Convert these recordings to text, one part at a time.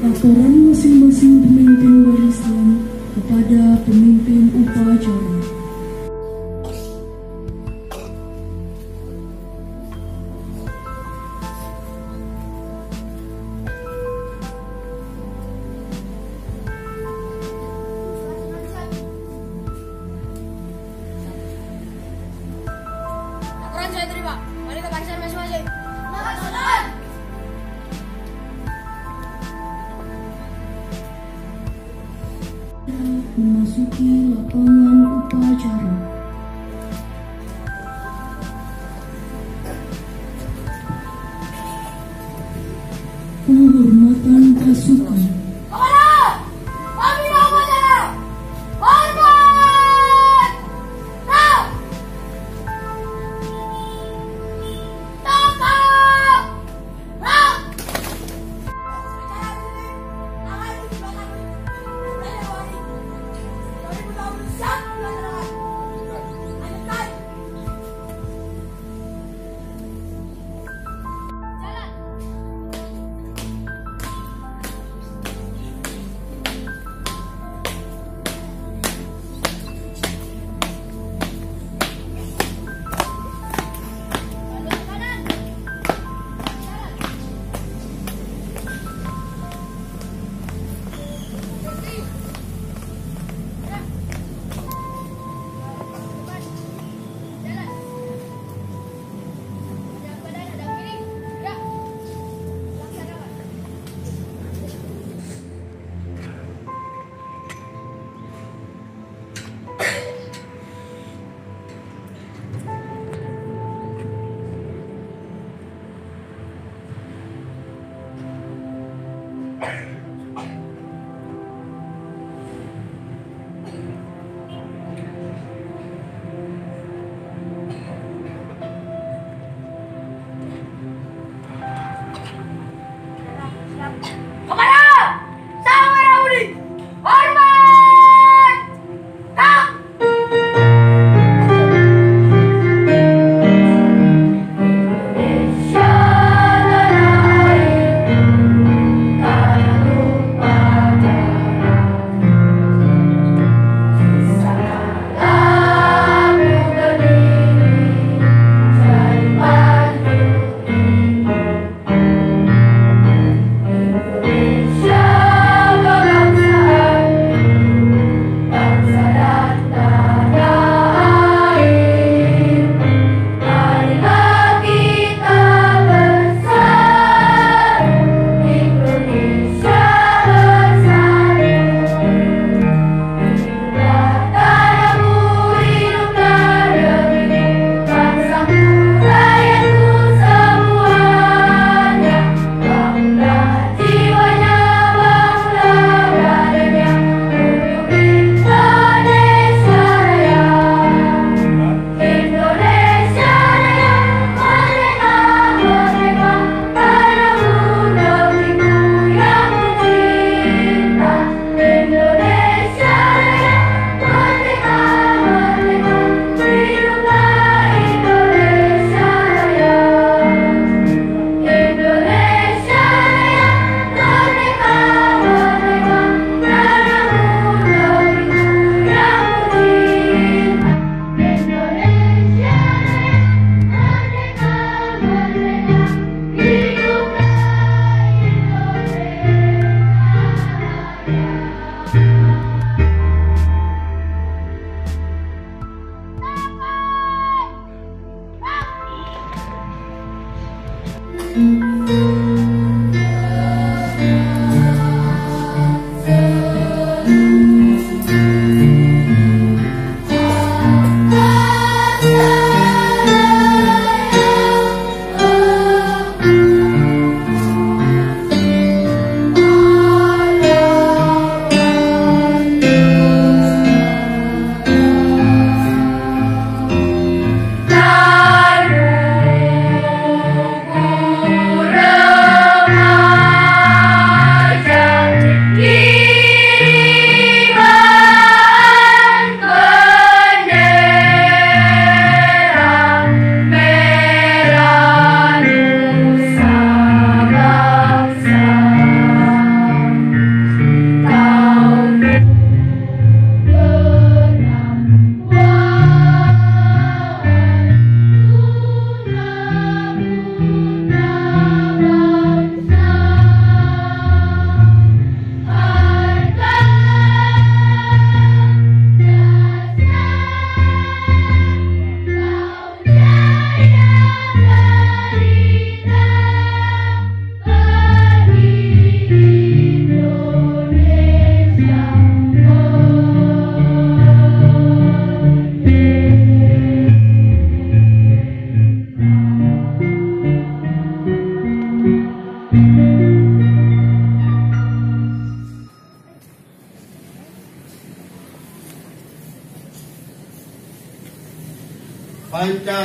laporan masing-masing pemimpin warisan kepada pemimpin upacara. Laporan saya terima. Mari ke barisan masing-masing. Memasuki lapangan upacara. Penghormatan pasukan.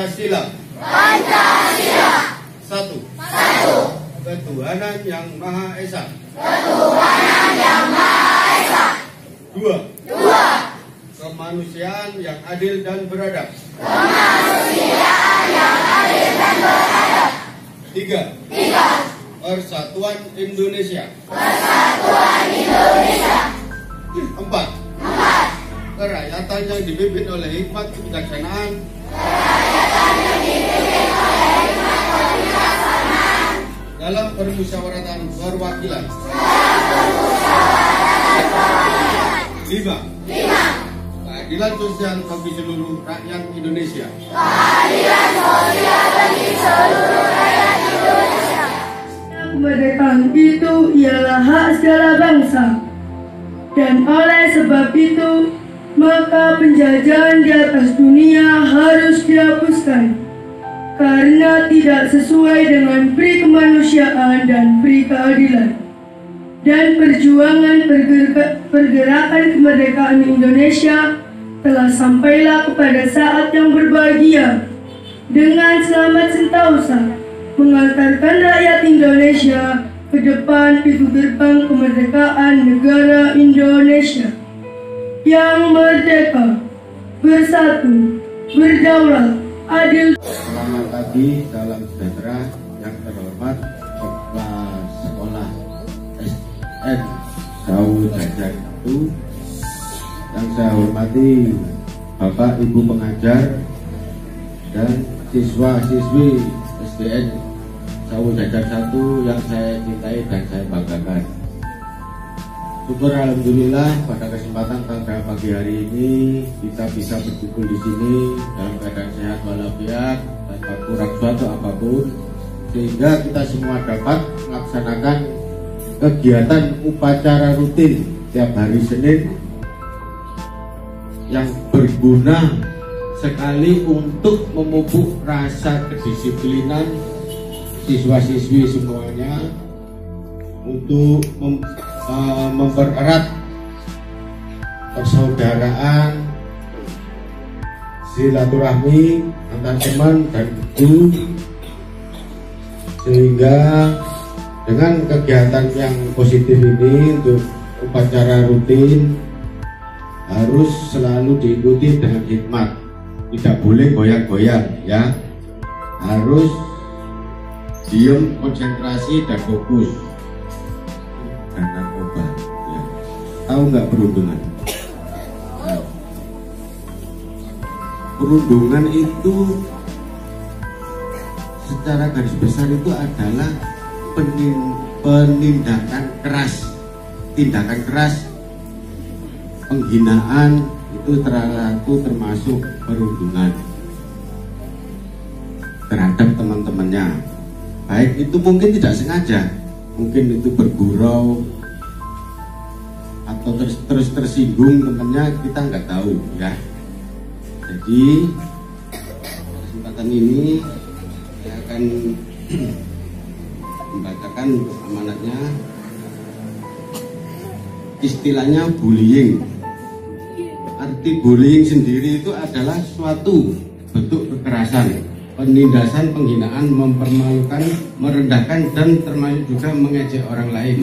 Pancasila. Satu. Ketuhanan yang Maha Esa. Dua. Kemanusiaan yang adil dan beradab. Tiga. Persatuan Indonesia. Empat. Kerakyatan yang dipimpin oleh hikmat kebijaksanaan. Dalam permusyawaratan perwakilan. Lima. Keadilan sosial bagi seluruh rakyat Indonesia. Kemerdekaan itu ialah hak segala bangsa, dan oleh sebab itu maka penjajahan di atas dunia harus dihapuskan karena tidak sesuai dengan peri kemanusiaan dan peri keadilan. Dan perjuangan pergerakan kemerdekaan Indonesia telah sampailah kepada saat yang berbahagia dengan selamat sentosa mengantarkan rakyat Indonesia ke depan pintu gerbang kemerdekaan negara Indonesia yang merdeka, bersatu, berdaulat, adil. Selamat pagi, salam sejahtera. Yang terhormat Kepala Sekolah SN Sawu Jajar 1, yang saya hormati Bapak Ibu pengajar dan siswa-siswi SDN Sawu Jajar 1 yang saya cintai dan saya banggakan. Syukur alhamdulillah pada kesempatan pada pagi hari ini kita bisa berkumpul di sini dalam keadaan sehat walafiat tanpa kurang suatu apapun, sehingga kita semua dapat melaksanakan kegiatan upacara rutin tiap hari Senin yang berguna sekali untuk memupuk rasa kedisiplinan siswa-siswi semuanya, untuk mempererat persaudaraan, silaturahmi antar teman dan guru, sehingga dengan kegiatan yang positif ini untuk upacara rutin harus selalu diikuti dengan hikmat, tidak boleh goyang-goyang ya, harus diam, konsentrasi dan fokus. Dan narkoba ya. Tahu nggak perundungan? Perundungan itu secara garis besar itu adalah penindakan keras, tindakan keras, penghinaan, itu termasuk perundungan terhadap teman-temannya. Baik itu mungkin tidak sengaja, mungkin itu bergurau atau terus tersinggung temannya, kita nggak tahu ya. Jadi kesempatan ini saya akan membacakan amanatnya. Istilahnya bullying. Arti bullying sendiri itu adalah suatu bentuk kekerasan, penindasan, penghinaan, mempermalukan, merendahkan, dan termasuk juga mengejek orang lain.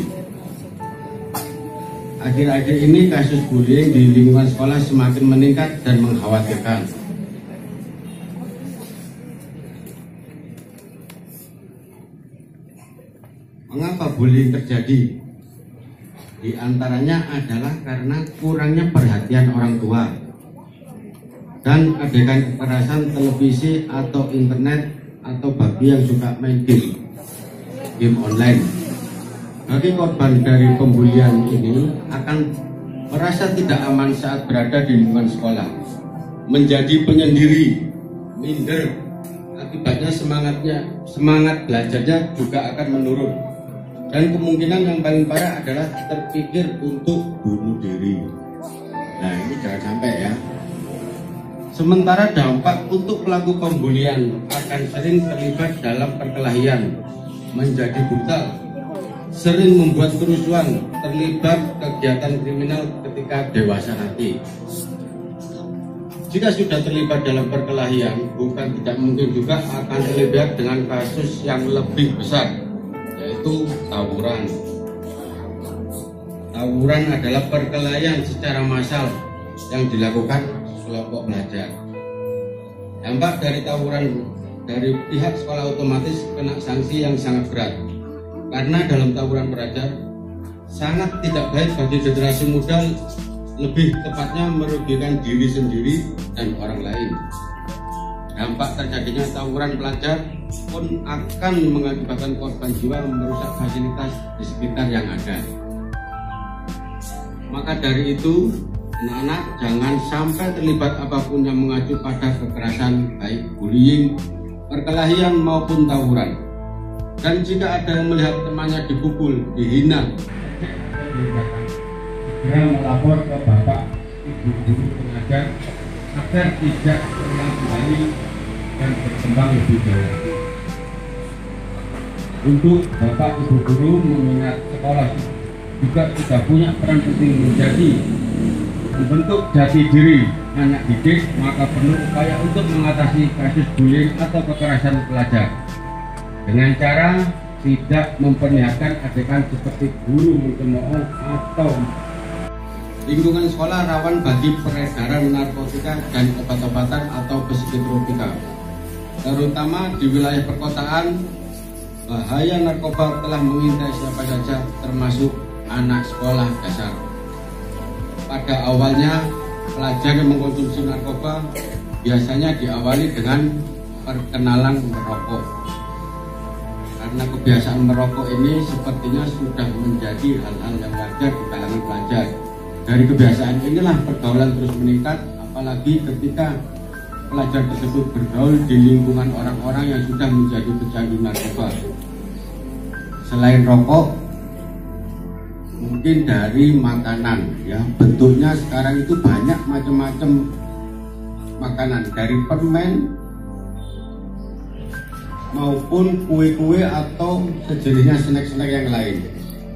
Akhir-akhir ini kasus bullying di lingkungan sekolah semakin meningkat dan mengkhawatirkan. Mengapa bullying terjadi? Di antaranya adalah karena kurangnya perhatian orang tua dan adegan kekerasan televisi atau internet, atau bagi yang suka main game online. Bagi korban dari pembulian ini akan merasa tidak aman saat berada di lingkungan sekolah, menjadi penyendiri, minder. Akibatnya semangat belajarnya juga akan menurun, dan kemungkinan yang paling parah adalah terpikir untuk bunuh diri. Nah, ini jangan sampai ya. Sementara dampak untuk pelaku pembulian akan sering terlibat dalam perkelahian, menjadi brutal, sering membuat kerusuhan, terlibat kegiatan kriminal ketika dewasa nanti. Jika sudah terlibat dalam perkelahian, bukan tidak mungkin juga akan terlibat dengan kasus yang lebih besar, yaitu tawuran. Tawuran adalah perkelahian secara massal yang dilakukan kelompok pelajar. Dampak dari tawuran dari pihak sekolah otomatis kena sanksi yang sangat berat, karena dalam tawuran pelajar sangat tidak baik bagi generasi muda, lebih tepatnya merugikan diri sendiri dan orang lain. Dampak terjadinya tawuran pelajar pun akan mengakibatkan korban jiwa, merusak fasilitas di sekitar yang ada. Maka dari itu, anak-anak jangan sampai terlibat apapun yang mengacu pada kekerasan, baik bullying, perkelahian maupun tawuran. Dan jika ada yang melihat temannya dipukul, dihina, segera melapor ke bapak, ibu guru, pengajar agar tidak terulang kembali dan berkembang lebih jauh. Untuk bapak ibu guru, mengingat sekolah juga sudah punya peran penting menjadi membentuk jati diri anak didik, maka perlu upaya untuk mengatasi kasus bullying atau kekerasan pelajar dengan cara tidak memperlihatkan adegan seperti guru mencemooh atau lingkungan sekolah rawan bagi peredaran narkotika dan obat-obatan atau psikotropika, terutama di wilayah perkotaan. Bahaya narkoba telah mengintai siapa saja, termasuk anak sekolah dasar. Pada awalnya, pelajar yang mengkonsumsi narkoba biasanya diawali dengan perkenalan merokok. Karena kebiasaan merokok ini sepertinya sudah menjadi hal-hal yang wajar di kalangan pelajar. Dari kebiasaan inilah pergaulan terus meningkat, apalagi ketika pelajar tersebut bergaul di lingkungan orang-orang yang sudah menjadi pecandu narkoba. Selain rokok, mungkin dari makanan, ya, bentuknya sekarang itu banyak macam-macam makanan, dari permen maupun kue-kue atau sejenisnya snack-snack yang lain.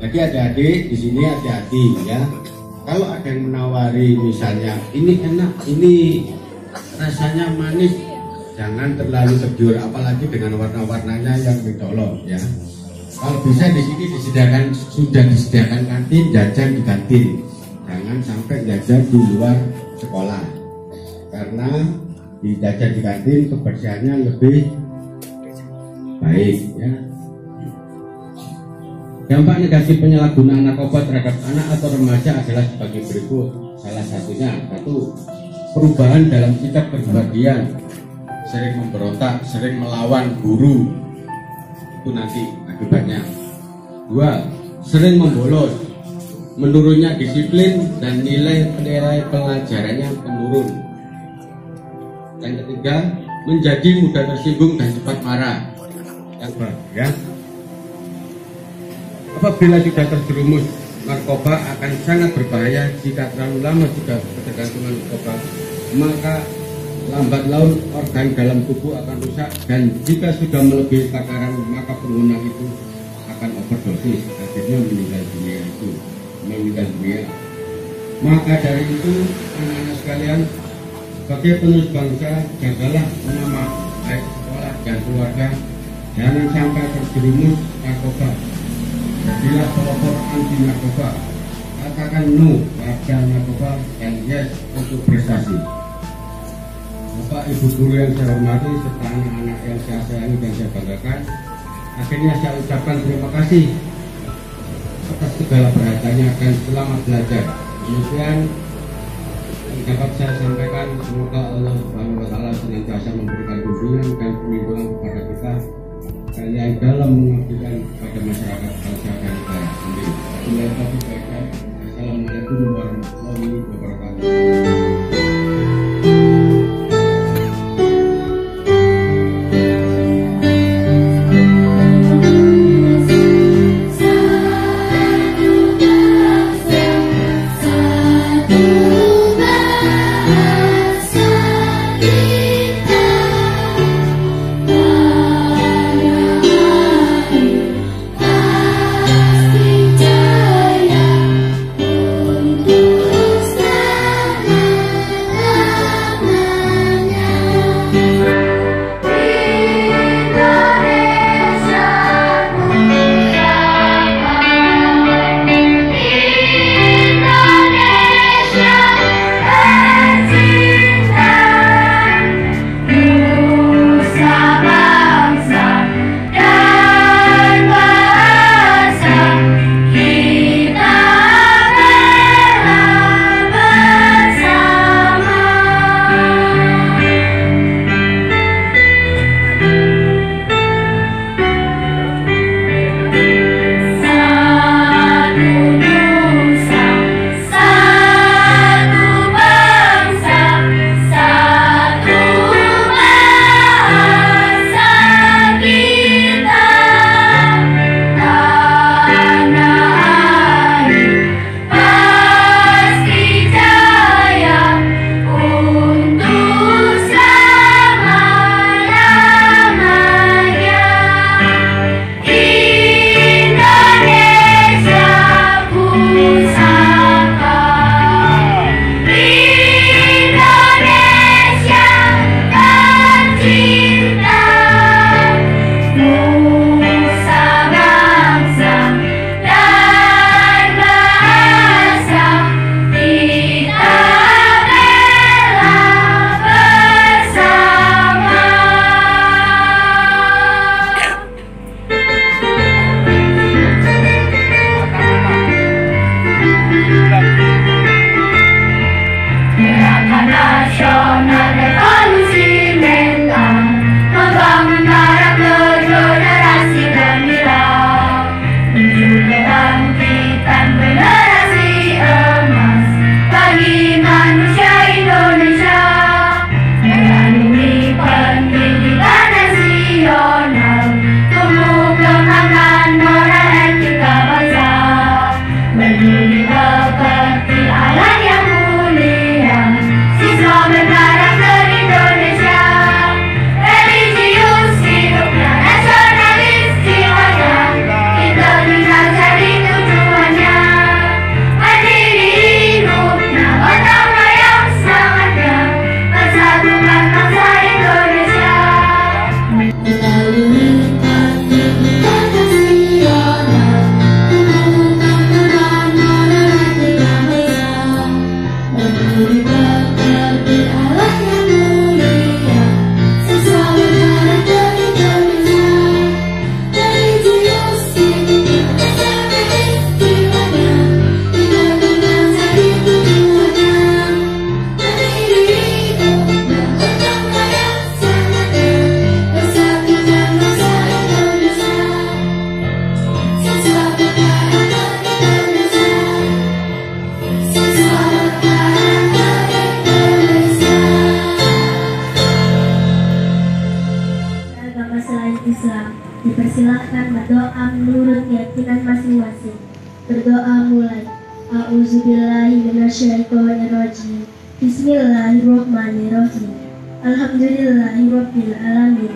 Jadi adik-adik di sini hati-hati ya. Kalau ada yang menawari misalnya ini enak, ini rasanya manis, jangan terlalu tergiur, apalagi dengan warna-warnanya yang mencolok ya. Kalau bisa di sini sudah disediakan kantin, jajan di kantin. Jangan sampai jajan di luar sekolah. Karena di jajan di kantin kebersihannya lebih baik ya. Dampak negatif penyalahgunaan narkoba terhadap anak atau remaja adalah sebagai berikut. Salah satunya, satu, perubahan dalam sikap kepribadian, sering memberontak, sering melawan guru, itu nanti akibatnya. Dua, sering membolos, menurunnya disiplin dan nilai pelajarannya menurun. Dan ketiga, menjadi mudah tersinggung dan cepat marah. Yang ya, apabila sudah terjerumus narkoba akan sangat berbahaya. Jika terlalu lama juga ketergantungan narkoba, maka lambat laun organ dalam tubuh akan rusak, dan jika sudah melebihi takaran maka pengguna itu akan overdosis, akhirnya meninggal dunia. Maka dari itu anak-anak sekalian, sebagai penerus bangsa, jagalah nama baik sekolah dan keluarga, jangan sampai terjerumus narkoba. Jadilah pelopor anti narkoba, katakan no pada narkoba dan yes untuk prestasi. Bapak Ibu guru yang saya hormati serta anak-anak yang saya sayangi dan saya banggakan, akhirnya saya ucapkan terima kasih atas segala perhatiannya dan selamat belajar. Demikian yang dapat saya sampaikan. Semoga Allah Subhanahu wa Ta'ala senantiasa memberikan bimbingan dan perlindungan kepada kita kalian dalam mengabdikan pada masyarakat bangsa dan negara. Amin. Assalamualaikum warahmatullahi wabarakatuh. akan berdoa menurut keyakinan masing-masing. Berdoa mulai. A'udzubillahi minasyaitonirrajim. Bismillahirrahmanirrahim. Alhamdulillahirabbil alamin.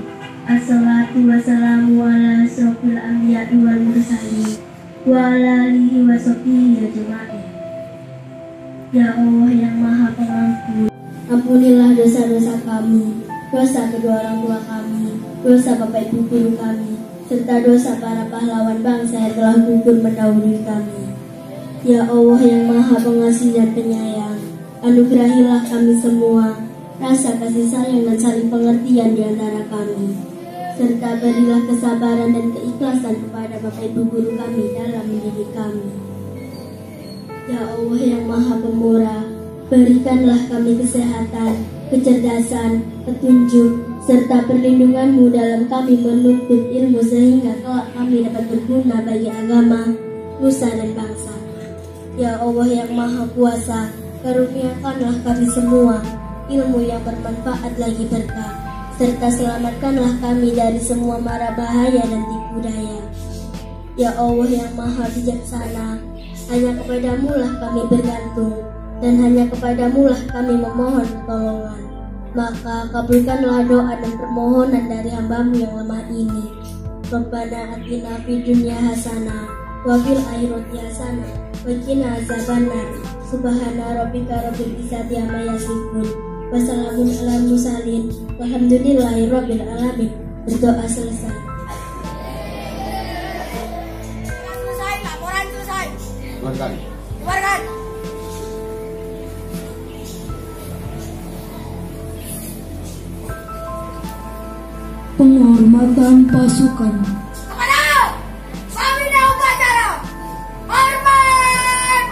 Assalatu wassalamu ala asrofil anbiya'i wal mursalin wa ala alihi wa sahbihi ajma'in. Ya Allah yang Maha Pengampun, ampunilah dosa-dosa kami, dosa kedua orang tua kami, dosa bapak ibu guru kami, serta dosa para pahlawan bangsa yang telah gugur mendahului kami. Ya Allah yang Maha Pengasih dan Penyayang, anugerahilah kami semua rasa kasih sayang dan saling pengertian di antara kami, serta berilah kesabaran dan keikhlasan kepada bapak ibu guru kami dalam mendidik kami. Ya Allah yang Maha Pemurah, berikanlah kami kesehatan, kecerdasan, petunjuk, serta perlindungan-Mu dalam kami menuntut ilmu sehingga kelak kami dapat berguna bagi agama, nusa dan bangsa. Ya Allah yang Maha Kuasa, karuniakanlah kami semua ilmu yang bermanfaat lagi berkah, serta selamatkanlah kami dari semua mara bahaya dan tipu daya. Ya Allah yang Maha Bijaksana, hanya kepadamu lah kami bergantung, dan hanya kepadamu lah kami memohon pertolongan. Maka kabulkanlah doa dan permohonan dari hamba-Mu yang lemah ini. Rabbana atina fid dunya hasanah wa fil akhirati hasanah wa qina azabannar. Subhana rabbika rabbil izzati amma yasifun wa salamun alal mursalin walhamdulillahi rabbil alamin. Berdoa selesai. Laporan selesai. Keluarkan. Keluarkan. Penghormatan pasukan. Kepada pembina upacara, hormat.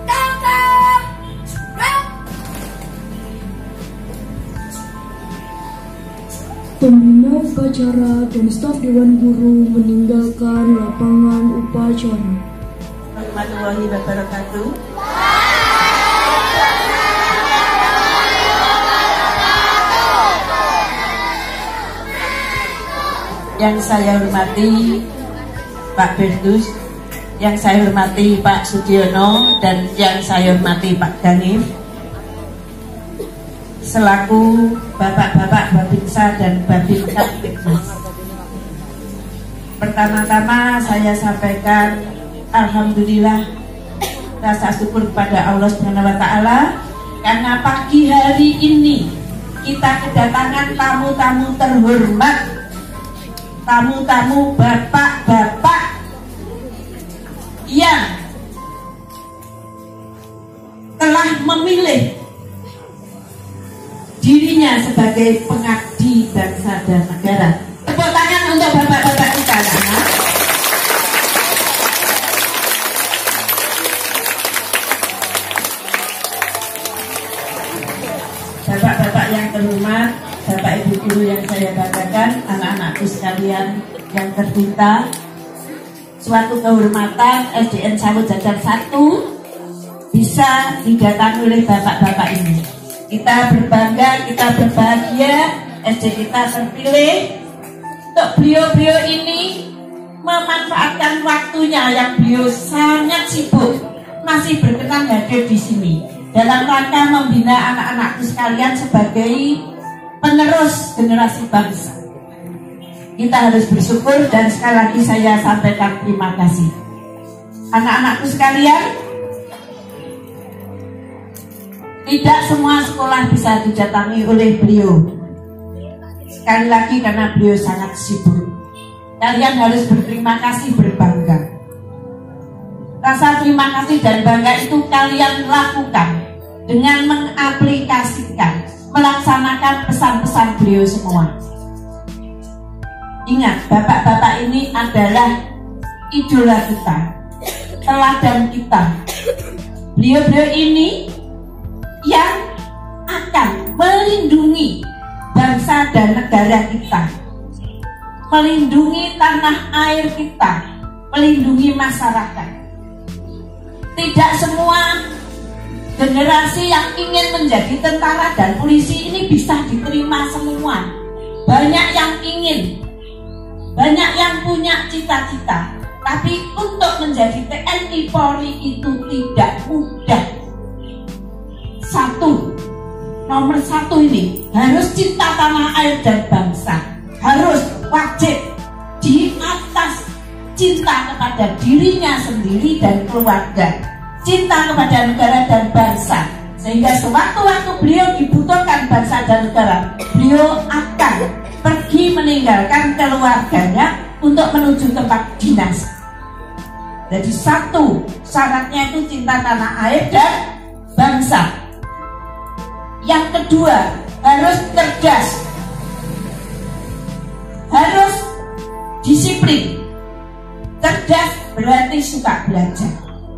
Tangkap. Pembina upacara dan staf Dewan Guru meninggalkan lapangan upacara. Warahmatullahi wabarakatuh. Yang saya hormati Pak Bertus, yang saya hormati Pak Sudiono, dan yang saya hormati Pak Ganif, selaku Bapak-Bapak Babinsa dan Babinsa. Pertama-tama saya sampaikan alhamdulillah, rasa syukur kepada Allah Subhanahu wa taala karena pagi hari ini kita kedatangan tamu-tamu terhormat, tamu-tamu bapak-bapak yang telah memilih dirinya sebagai pengabdi bangsa dan negara. Tepuk tangan untuk bapak-bapak kita. Bapak-bapak yang terhormat, Bapak Ibu Guru yang saya banggakan, anak-anakku sekalian yang tercinta, suatu kehormatan SDN Sawut Jajar 1 bisa didatangi oleh bapak-bapak ini. Kita berbangga, kita berbahagia, SD kita terpilih. Untuk beliau-beliau ini memanfaatkan waktunya yang beliau sangat sibuk, masih berkenan hadir di sini dalam rangka membina anak-anakku sekalian sebagai penerus generasi bangsa. Kita harus bersyukur dan sekali lagi saya sampaikan terima kasih. Anak-anakku sekalian, tidak semua sekolah bisa didatangi oleh beliau. Sekali lagi karena beliau sangat sibuk. Kalian harus berterima kasih, berbangga. Rasa terima kasih dan bangga itu kalian lakukan dengan mengaplikasikan, melaksanakan pesan-pesan beliau semua. Ingat, bapak-bapak ini adalah idola kita, teladan kita. Beliau-beliau ini yang akan melindungi bangsa dan negara kita, melindungi tanah air kita, melindungi masyarakat. Tidak semua generasi yang ingin menjadi tentara dan polisi ini bisa diterima semua. banyak yang ingin, banyak yang punya cita-cita, tapi untuk menjadi TNI Polri itu tidak mudah. Nomor satu ini harus cinta tanah air dan bangsa, harus wajib di atas cinta kepada dirinya sendiri dan keluarga, cinta kepada negara dan bangsa, sehingga sewaktu-waktu beliau dibutuhkan bangsa dan negara, beliau akan pergi meninggalkan keluarganya untuk menuju tempat dinas. Jadi satu syaratnya itu cinta tanah air dan bangsa. Yang kedua, harus cerdas, harus disiplin. Cerdas berarti suka belajar.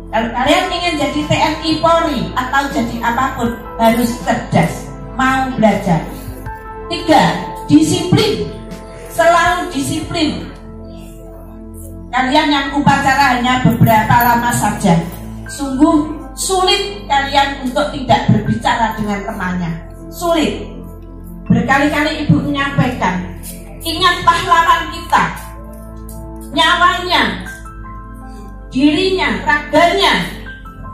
Kalau kalian ingin jadi TNI Polri atau jadi apapun, harus cerdas, mau belajar. 3, disiplin, selalu disiplin. Kalian yang upacara hanya beberapa lama saja, sungguh sulit kalian untuk tidak berbicara dengan temannya. Sulit. Berkali-kali ibu menyampaikan, ingat pahlawan kita, nyawanya, dirinya, raganya,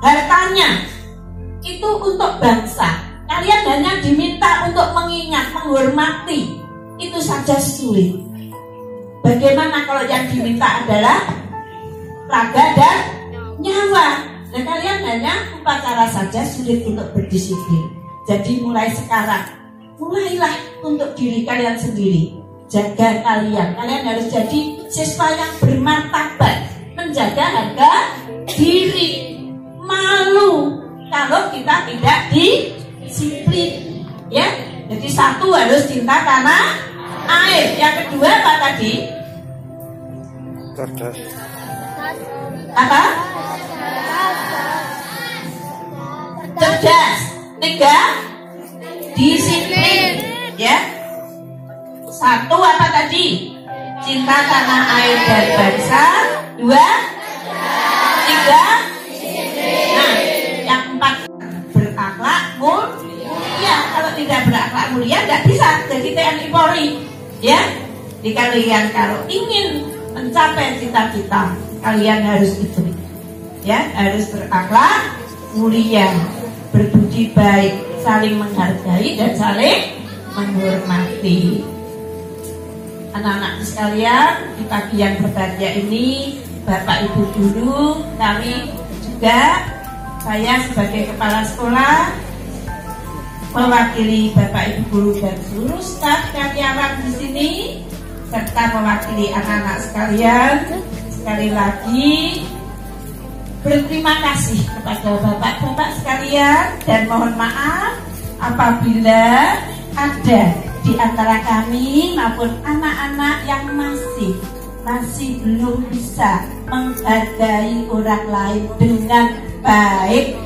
hartanya, itu untuk bangsa. Kalian hanya diminta untuk mengingat, menghormati, itu saja sulit. Bagaimana kalau yang diminta adalah raga dan nyawa? Dan kalian hanya upacara saja, sulit untuk berdisiplin. Jadi mulai sekarang, mulailah untuk diri kalian sendiri. Jaga kalian harus jadi siswa yang bermartabat, menjaga harga diri. Malu kalau kita tidak disiplin, ya. Jadi satu, harus cinta tanah air. Yang kedua apa tadi? Cerdas. Apa? Cerdas. 3, disiplin, ya. 1 apa tadi? Cinta tanah air dan bangsa. 2, 3, nah, yang 4 berakhlak mulia. Kalau tidak berakhlak mulia tidak bisa jadi TNI Polri, ya. Jadi kalian kalau ingin mencapai cita-cita, kalian harus itu, ya, harus berakhlak mulia, berbudi baik, saling menghargai dan saling menghormati. Anak-anak sekalian, di pagi yang berbahagia ini, Bapak Ibu guru, kami juga, saya sebagai kepala sekolah, mewakili Bapak Ibu guru dan seluruh staf karyawan di sini, serta mewakili anak-anak sekalian, sekali lagi berterima kasih kepada bapak-bapak sekalian dan mohon maaf apabila ada di antara kami maupun anak-anak yang masih belum bisa menghargai orang lain dengan baik.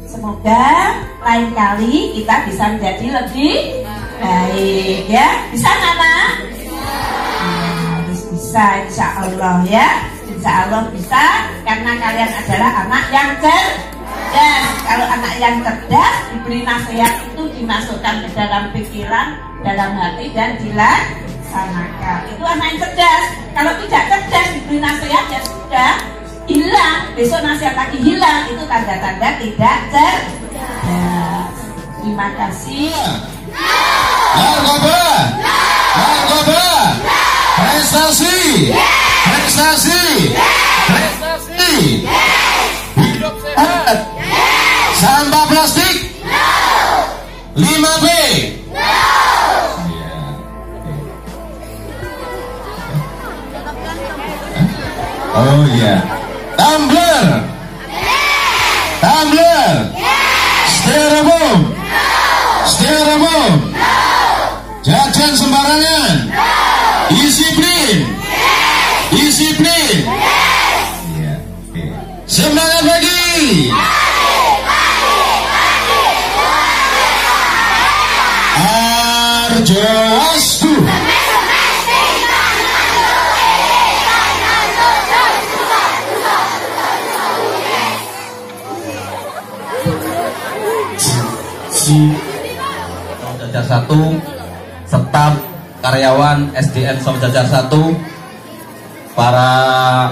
Semoga lain kali kita bisa menjadi lebih baik, ya. Bisa anak? Harus bisa, insya Allah, ya. Insya Allah bisa, karena kalian adalah anak yang cerdas. Kalau anak yang cerdas, diberi nasihat itu dimasukkan ke dalam pikiran, dalam hati, dan dilaksanakan. Itu anak yang cerdas. Kalau tidak cerdas, diberi nasihat, ya sudah, hilang. Besok nasihat lagi hilang. Itu tanda-tanda tidak cerdas. Terima kasih. Narkoba, narkoba, prestasi, prestasi, prestasi, hidup sehat, sampah plastik, 5B. Oh iya, tumbler, tumbler, styrofoam, styrofoam, jajan sembarangan, disiplin, disiplin. Semangat lagi. Arjoastu. Jajar 1 staf karyawan SDN Saujajar 1, para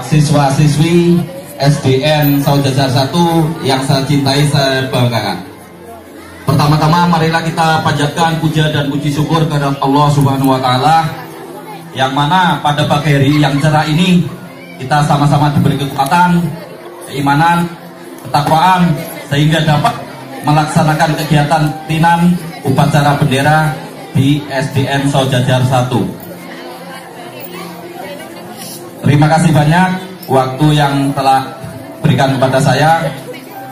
siswa-siswi SDN Saujajar 1 yang saya cintai, saya banggakan. Pertama-tama marilah kita panjatkan puja dan puji syukur kepada Allah Subhanahu wa taala, yang mana pada pagi hari yang cerah ini kita sama-sama diberi kekuatan, keimanan, ketakwaan, sehingga dapat melaksanakan kegiatan rutinan upacara bendera di SDN Saujajar 1. Terima kasih banyak waktu yang telah berikan kepada saya.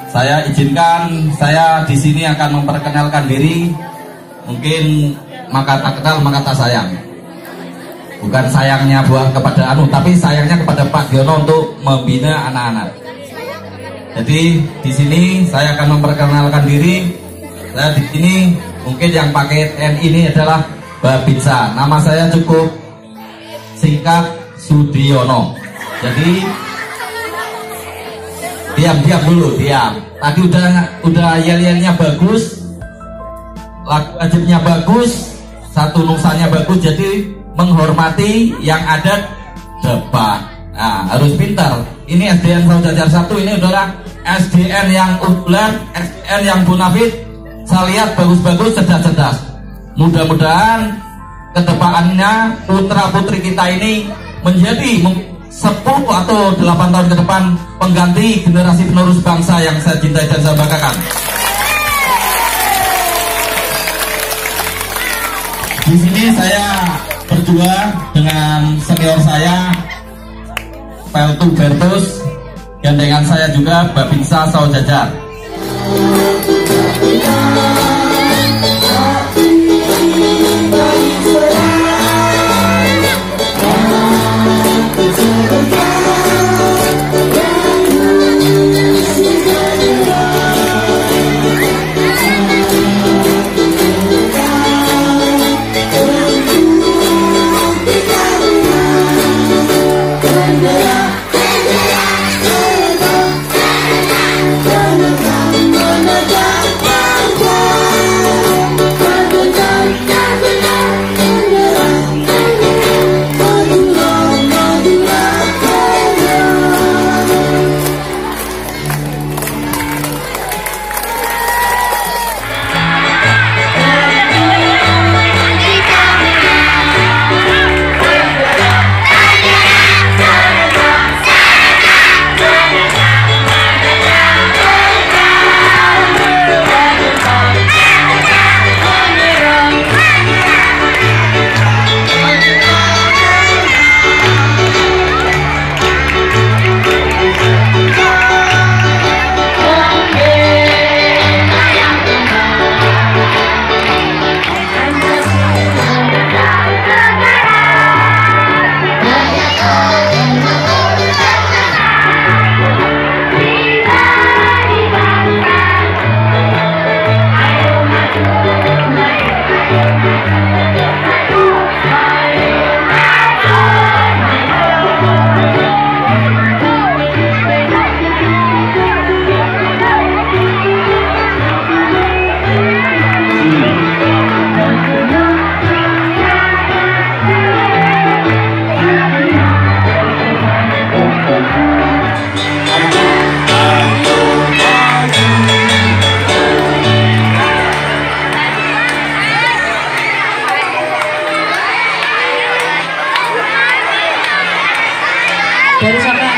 Saya izinkan saya di sini akan memperkenalkan diri. Mungkin maka tak kenal maka tak sayang. Bukan sayangnya buat kepada tapi sayangnya kepada Pak Giono untuk membina anak-anak. Jadi di sini saya akan memperkenalkan diri. Saya di sini mungkin yang pakai N ini adalah Babinsa. Nama saya cukup singkat, Sudiono. Jadi diam dulu. Tadi udah yel-yelnya bagus, lagu ajibnya bagus, satu nuksanya bagus. Jadi menghormati yang ada depan. Nah, harus pintar. Ini SDN Saujajar 1 ini adalah SDN yang unggulan, SDN yang bonafit. Saya lihat bagus-bagus, cerdas-cerdas. Mudah-mudahan kedepannya putra-putri kita ini menjadi 10 atau 8 tahun ke depan pengganti generasi penerus bangsa yang saya cintai dan saya banggakan. Di sini saya berdua dengan senior saya Peltu Bertus, dan dengan saya juga Babinsa Saujajar. Dari sana